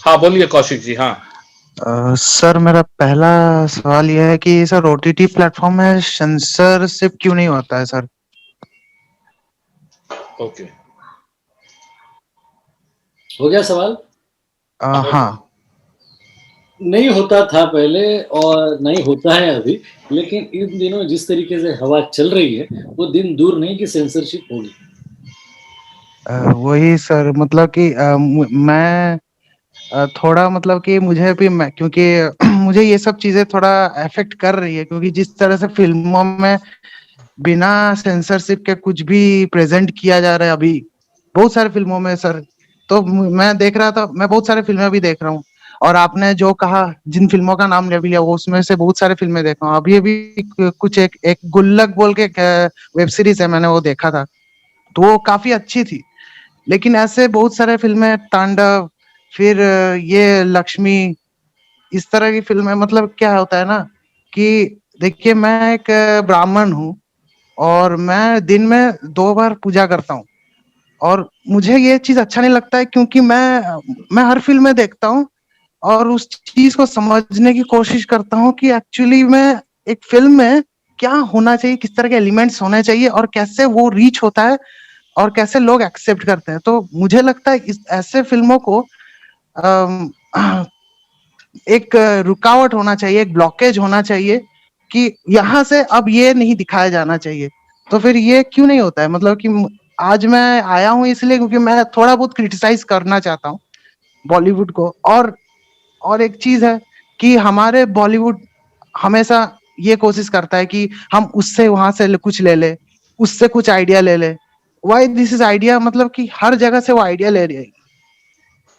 हाँ बोलिए कौशिक जी। हाँ सर मेरा पहला सवाल यह है कि सर ओटीटी प्लेटफॉर्म में सेंसरशिप क्यों नहीं होता है सर? ओके। हो गया सवाल? हाँ। नहीं होता था पहले और नहीं होता है अभी, लेकिन इन दिनों जिस तरीके से हवा चल रही है वो दिन दूर नहीं कि सेंसरशिप होगी। वही सर, मतलब कि मैं थोड़ा मतलब कि मुझे भी मैं क्योंकि मुझे ये सब चीजें थोड़ा अफेक्ट कर रही है, क्योंकि जिस तरह से फिल्मों में बिना सेंसरशिप के कुछ भी प्रेजेंट किया जा रहा है अभी बहुत सारे फिल्मों में सर। तो मैं देख रहा था, मैं बहुत सारे फिल्में भी देख रहा हूँ, और आपने जो कहा जिन फिल्मों का नाम ले भी लिया वो उसमें से बहुत सारे फिल्में देखा हूँ। अभी अभी कुछ एक गुल्लक बोल के वेब सीरीज है, मैंने वो देखा था, तो वो काफी अच्छी थी। लेकिन ऐसे बहुत सारे फिल्में, तांडव, फिर ये लक्ष्मी, इस तरह की फिल्में, मतलब क्या होता है ना कि देखिए मैं एक ब्राह्मण हूँ और मैं दिन में 2 बार पूजा करता हूँ, और मुझे ये चीज अच्छा नहीं लगता है, क्योंकि मैं हर फिल्म में देखता हूँ और उस चीज को समझने की कोशिश करता हूँ कि एक्चुअली में एक फिल्म में क्या होना चाहिए, किस तरह के एलिमेंट्स होने चाहिए, और कैसे वो रीच होता है और कैसे लोग एक्सेप्ट करते हैं। तो मुझे लगता है इस ऐसे फिल्मों को अम, एक रुकावट होना चाहिए, एक ब्लॉकेज होना चाहिए कि यहाँ से अब ये नहीं दिखाया जाना चाहिए। तो फिर ये क्यों नहीं होता है? मतलब कि आज मैं आया हूँ इसलिए क्योंकि मैं थोड़ा बहुत क्रिटिसाइज करना चाहता हूँ बॉलीवुड को। और एक चीज है कि हमारे बॉलीवुड हमेशा ये कोशिश करता है कि हम उससे वहां से कुछ ले ले, उससे कुछ आइडिया ले ले। वाई दिस इज आइडिया, मतलब कि हर जगह से वो आइडिया ले रही है।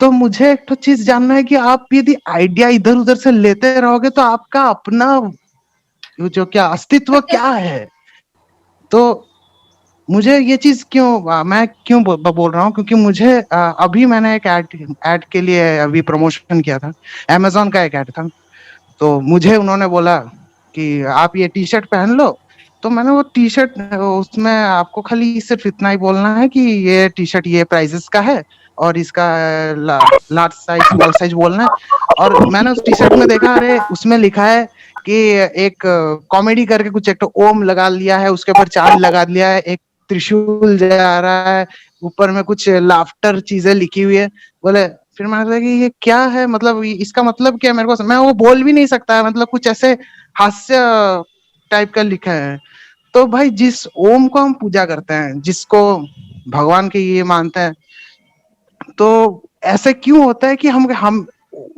तो मुझे एक तो चीज जानना है कि आप यदि आइडिया इधर उधर से लेते रहोगे तो आपका अपना जो क्या अस्तित्व क्या है? तो मुझे ये चीज क्यों मैं क्यों बोल रहा हूँ, क्योंकि मुझे अभी मैंने एक ऐड के लिए अभी प्रमोशन किया था, अमेजोन का एक ऐड था। तो मुझे उन्होंने बोला कि आप ये टी शर्ट पहन लो। तो मैंने वो टी शर्ट, उसमें आपको खाली सिर्फ इतना ही बोलना है कि ये टी शर्ट ये प्राइजेस का है और इसका लार्ज साइज स्मॉल साइज बोलना है। और मैंने उस टी शर्ट में देखा, अरे उसमें लिखा है कि एक कॉमेडी करके कुछ, एक तो ओम लगा लिया है, उसके ऊपर चांद लगा लिया है, एक त्रिशूल जा रहा है, ऊपर में कुछ लाफ्टर चीजें लिखी हुई है। बोले, फिर मैंने कहा कि ये क्या है, मतलब इसका मतलब क्या है? मेरे को मैं वो बोल भी नहीं सकता, मतलब कुछ ऐसे हास्य टाइप का लिखा है। तो भाई जिस ओम को हम पूजा करते हैं, जिसको भगवान के ये मानते हैं, तो ऐसे क्यों होता है कि हम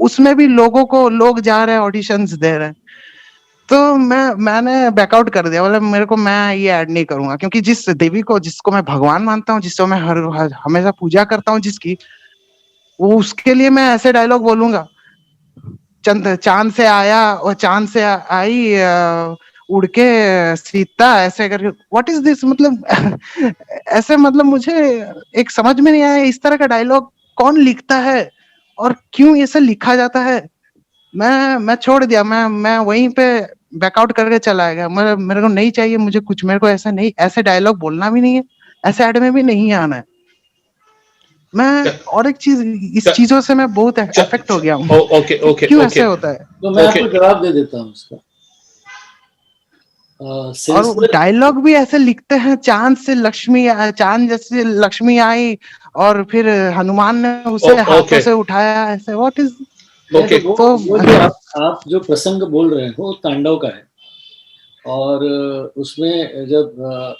उसमें भी लोग जा रहे हैं, ऑडिशंस दे रहे हैं। तो मैंने बैकआउट कर दिया, मतलब मेरे को, मैं ये ऐड नहीं करूंगा, क्योंकि जिस देवी को, जिसको मैं भगवान मानता हूँ, जिसको मैं हमेशा पूजा करता हूँ जिसकी, वो उसके लिए मैं ऐसे डायलॉग बोलूंगा, चंद चांद से आया और चांद से आई उड़ के सीता, ऐसे करके, व्हाट इज दिस, मतलब ऐसे, मतलब मुझे एक समझ में नहीं आया इस तरह का डायलॉग कौन लिखता है और क्यों ऐसे लिखा जाता है। मैं छोड़ दिया, मैं वहीं पे बैकआउट करके चला गया। मेरे को नहीं चाहिए, मुझे कुछ, मेरे को ऐसा नहीं, ऐसे डायलॉग बोलना भी नहीं है, ऐसे ऐड में भी नहीं आना है। मैं और एक चीज, इस चीजों से मैं बहुत अफेक्ट हो गया हूँ ओके कि ओके क्यों ओके ऐसे होता है। तो मैं आपको जवाब दे देता हूँ उसका। और डायलॉग भी ऐसे लिखते हैं, चांद से लक्ष्मी, चांद जैसे लक्ष्मी आई और फिर हनुमान ने उसे हाथों से उठाया, ऐसे, व्हाट इज। तो वो जो आप जो प्रसंग बोल रहे हो तांडव का है, और उसमें जब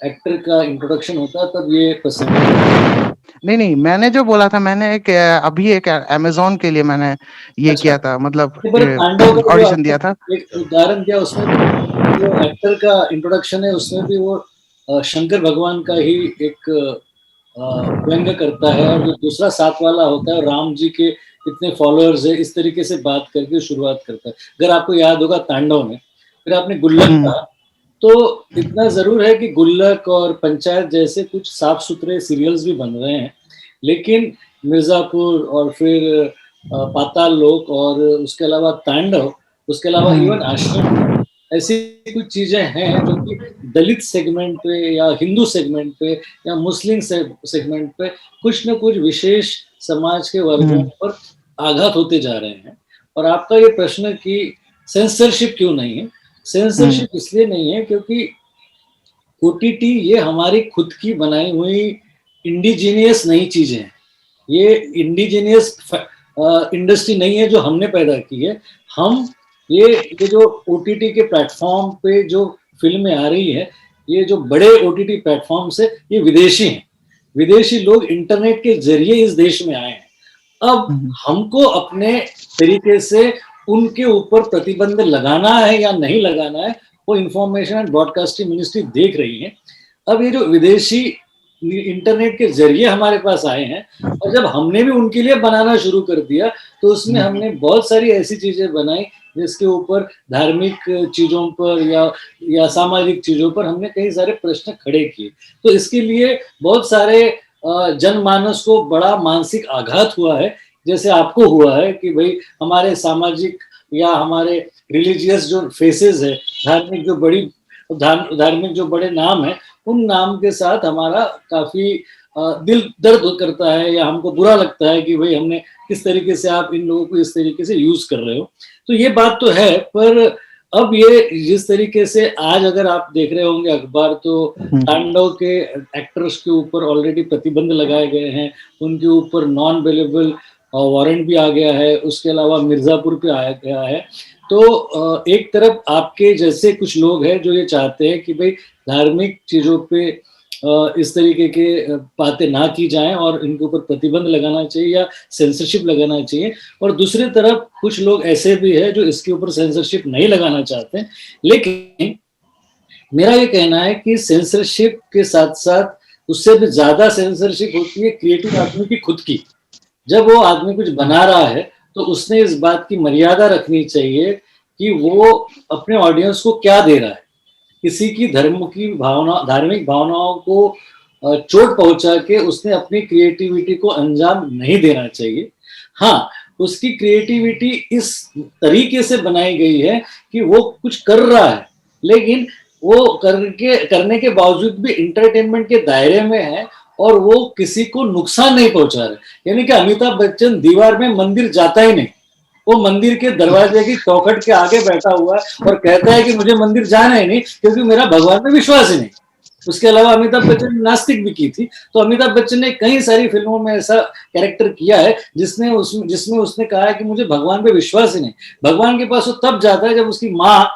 एक्टर का इंट्रोडक्शन होता है तब ये प्रसंग। नहीं, मैंने जो बोला था, मैंने अभी एक अमेजोन के लिए मैंने ये किया था, मतलब तांडव का जो ऑडिशन दिया था। एक उदाहरण दिया, उसमें जो एक्टर का इंट्रोडक्शन है उसमें भी वो शंकर भगवान का ही एक व्यंग करता है, और जो दूसरा साथ वाला होता है राम जी के इतने फॉलोअर्स है, इस तरीके से बात करके शुरुआत करता है। अगर आपको याद होगा तांडव में, फिर आपने गुल्लक कहा, तो इतना जरूर है कि गुल्लक और पंचायत जैसे कुछ साफ सुथरे सीरियल्स भी बन रहे हैं, लेकिन मिर्जापुर और फिर पाताल लोक और उसके अलावा तांडव, उसके अलावा इवन आश्रम, ऐसी कुछ चीजें हैं जो कि दलित सेगमेंट पे या हिंदू सेगमेंट पे या मुस्लिम सेगमेंट पे कुछ न कुछ विशेष समाज के वर्गों पर आघात होते जा रहे हैं। और आपका ये प्रश्न कि सेंसरशिप क्यों नहीं है, सेंसरशिप इसलिए नहीं है क्योंकि ओटीटी ये हमारी खुद की बनाई हुई इंडिजीनियस नई चीजें हैं। ये इंडिजीनियस इंडस्ट्री नहीं है जो हमने पैदा की है। हम ये जो ओटीटी के प्लेटफॉर्म पे जो फिल्में आ रही है, ये जो बड़े ओटीटी प्लेटफॉर्म से ये विदेशी हैं, विदेशी लोग इंटरनेट के जरिए इस देश में आए हैं। अब हमको अपने तरीके से उनके ऊपर प्रतिबंध लगाना है या नहीं लगाना है, वो इंफॉर्मेशन एंड ब्रॉडकास्टिंग मिनिस्ट्री देख रही है। अब ये जो विदेशी इंटरनेट के जरिए हमारे पास आए हैं, और जब हमने भी उनके लिए बनाना शुरू कर दिया तो उसमें हमने बहुत सारी ऐसी चीजें बनाई जिसके ऊपर धार्मिक चीजों पर या सामाजिक चीजों पर हमने कई सारे प्रश्न खड़े किए। तो इसके लिए बहुत सारे जनमानस को बड़ा मानसिक आघात हुआ है, जैसे आपको हुआ है कि भाई हमारे सामाजिक या हमारे रिलीजियस जो फेसेस है, धार्मिक जो बड़े नाम है, उन नाम के साथ हमारा काफी दिल दर्द करता है या हमको बुरा लगता है कि भाई हमने किस तरीके से आप इन लोगों को इस तरीके से यूज कर रहे हो। तो ये बात तो है, पर अब ये जिस तरीके से आज अगर आप देख रहे होंगे अखबार, तो तांडव के एक्टर्स के ऊपर ऑलरेडी प्रतिबंध लगाए गए हैं, उनके ऊपर नॉन अवेलेबल वारंट भी आ गया है, उसके अलावा मिर्जापुर पे आया गया है। तो एक तरफ आपके जैसे कुछ लोग हैं जो ये चाहते हैं कि भाई धार्मिक चीजों पे इस तरीके के बातें ना की जाएं और इनके ऊपर प्रतिबंध लगाना चाहिए या सेंसरशिप लगाना चाहिए, और दूसरी तरफ कुछ लोग ऐसे भी हैं जो इसके ऊपर सेंसरशिप नहीं लगाना चाहते। लेकिन मेरा ये कहना है कि सेंसरशिप के साथ साथ उससे भी ज्यादा सेंसरशिप होती है क्रिएटिव आदमी की खुद की। जब वो आदमी कुछ बना रहा है तो उसने इस बात की मर्यादा रखनी चाहिए कि वो अपने ऑडियंस को क्या दे रहा है। किसी की धार्मिक भावनाओं को चोट पहुंचा के उसने अपनी क्रिएटिविटी को अंजाम नहीं देना चाहिए। हाँ, उसकी क्रिएटिविटी इस तरीके से बनाई गई है कि वो कुछ कर रहा है, लेकिन वो करने के बावजूद भी इंटरटेनमेंट के दायरे में है और वो किसी को नुकसान नहीं पहुंचा रहे। यानी कि अमिताभ बच्चन दीवार में मंदिर जाता ही नहीं, वो मंदिर के दरवाजे की चौखट के आगे बैठा हुआ है और कहता है कि मुझे मंदिर जाना ही नहीं क्योंकि मेरा भगवान में विश्वास ही नहीं। उसके अलावा अमिताभ बच्चन ने नास्तिक भी की थी, तो अमिताभ बच्चन ने कई सारी फिल्मों में ऐसा कैरेक्टर किया है जिसमें उसने कहा है कि मुझे भगवान पे विश्वास ही नहीं। भगवान के पास वो तब जाता है जब उसकी माँ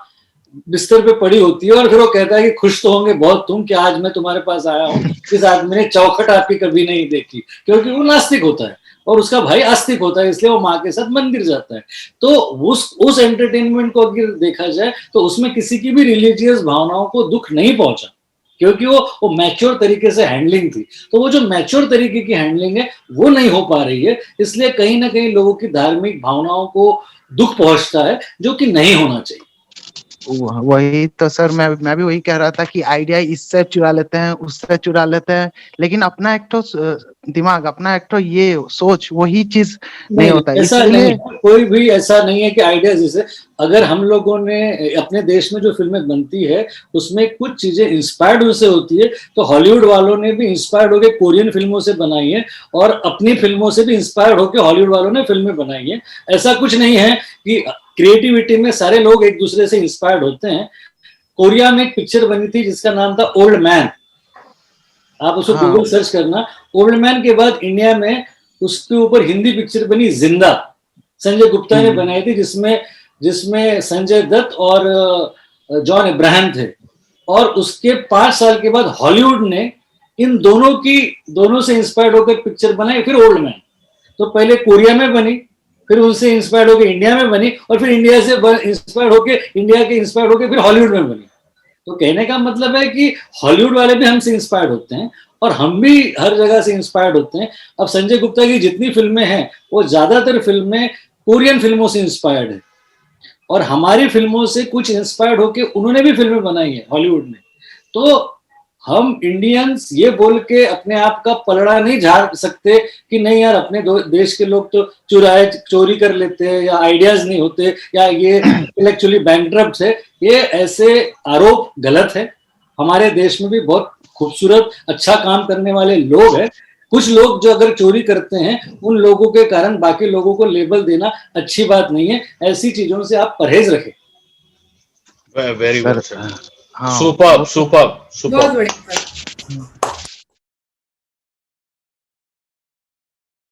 बिस्तर पे पड़ी होती है और फिर वो कहता है कि खुश तो होंगे बहुत तुम कि आज मैं तुम्हारे पास आया हूँ, इस आदमी ने चौखट आपकी कभी नहीं देखी, क्योंकि वो नास्तिक होता है और उसका भाई आस्तिक होता है, इसलिए वो माँ के साथ मंदिर जाता है। तो उस एंटरटेनमेंट को अगर देखा जाए तो उसमें किसी की भी रिलीजियस भावनाओं को दुख नहीं पहुंचा, क्योंकि वो मैच्योर तरीके से हैंडलिंग थी। तो वो जो मैच्योर तरीके की हैंडलिंग है वो नहीं हो पा रही है, इसलिए कहीं ना कहीं लोगों की धार्मिक भावनाओं को दुख पहुंचता है, जो कि नहीं होना चाहिए। वही तो सर, मैं भी वही कह रहा था कि आइडिया इससे चुरा लेते हैं, उससे चुरा लेते हैं, लेकिन अपना एक तो दिमाग, अपना एक तो ये सोच, वही चीज नहीं होता। ऐसा नहीं, कोई भी ऐसा नहीं है कि आइडिया जैसे अगर हम लोगों ने अपने देश में जो फिल्में बनती है उसमें कुछ चीजें इंस्पायर्ड उससे होती है, तो हॉलीवुड वालों ने भी इंस्पायर्ड होकर कोरियन फिल्मों से बनाई है और अपनी फिल्मों से भी इंस्पायर्ड होकर हॉलीवुड वालों ने फिल्में बनाई है। ऐसा कुछ नहीं है कि क्रिएटिविटी में सारे लोग एक दूसरे से इंस्पायर्ड होते हैं। कोरिया में एक पिक्चर बनी थी जिसका नाम था ओल्ड मैन, आप उसको गूगल सर्च करना। ओल्ड मैन के बाद इंडिया में उसके ऊपर हिंदी पिक्चर बनी जिंदा, संजय गुप्ता ने बनाई थी, जिसमें संजय दत्त और जॉन अब्राहम थे। और उसके 5 साल के बाद हॉलीवुड ने इन दोनों से इंस्पायर्ड होकर पिक्चर बनाई, फिर ओल्ड मैन। तो पहले कोरिया में बनी, फिर उनसे इंस्पायर्ड होकर इंडिया में बनी, और फिर इंडिया से इंस्पायर्ड होकर फिर हॉलीवुड में बनी। तो कहने का मतलब है कि हॉलीवुड वाले भी हमसे इंस्पायर्ड होते हैं और हम भी हर जगह से इंस्पायर्ड होते हैं। अब संजय गुप्ता की जितनी फिल्में हैं वो ज्यादातर फिल्में कोरियन फिल्मों से इंस्पायर्ड है, और हमारी फिल्मों से कुछ इंस्पायर्ड होकर उन्होंने भी फिल्में बनाई है हॉलीवुड ने। तो हम इंडियंस ये बोल के अपने आप का पलड़ा नहीं झाड़ सकते कि नहीं यार अपने देश के लोग तो चोरी कर लेते हैं या आइडियाज नहीं होते या ये इंटेलेक्चुअली बैंकरप्ट है। ये ऐसे आरोप गलत है। हमारे देश में भी बहुत खूबसूरत अच्छा काम करने वाले लोग हैं, कुछ लोग जो अगर चोरी करते हैं उन लोगों के कारण बाकी लोगों को लेबल देना अच्छी बात नहीं है, ऐसी चीजों से आप परहेज रखें। वेरी सर वेल सर, हाँ सुपर्ब वो तो सुपर्ब बहुत सुपर्ब। बढ़िया सर।